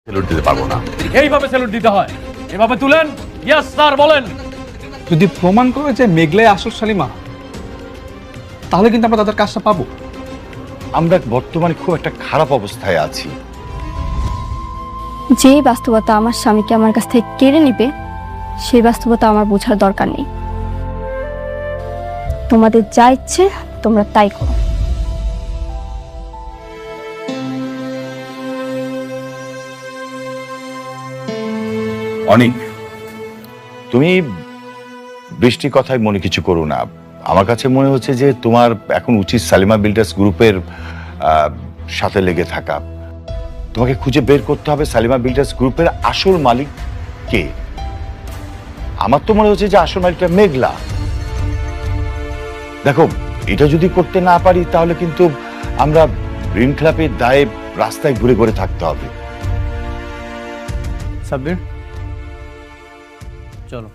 Salute দিতে পারবো না। এইভাবে স্যালুট দিতে হয়, এভাবে তুলেন। ইয়েস স্যার, বলেন। যদি প্রমাণ করে যে মেঘলাই আসল শালিমা, তাহলে কিন্তু আমরা তাদের কাজটা পাবো। আমরা বর্তমানে খুব একটা খারাপ অবস্থায় আছি। যে বাস্তবতা আমার স্বামীকে আমার কাছ থেকে কেড়ে নিবে, সেই বাস্তবতা আমার বোঝার দরকার নেই। তোমাদের যা ইচ্ছে তোমরা তাই করো। অনেক, তুমি বৃষ্টির কথায় মনে কিছু করো না। আমার কাছে মনে হচ্ছে যে তোমার এখন উচিত সালিমা বিল্ডার্স গ্রুপের সাথে লেগে থাকা। তোমাকে খুঁজে বের করতে হবে সালিমা বিল্ডার্স গ্রুপের আসল মালিক কে। আমার তো মনে হচ্ছে যে আসল মালিকটা মেঘলা। দেখো, এটা যদি করতে না পারি তাহলে কিন্তু আমরা ঋণ খেলাপের দায়ে রাস্তায় ঘুরে ঘুরে থাকতে হবে। সাব্বির, চলো।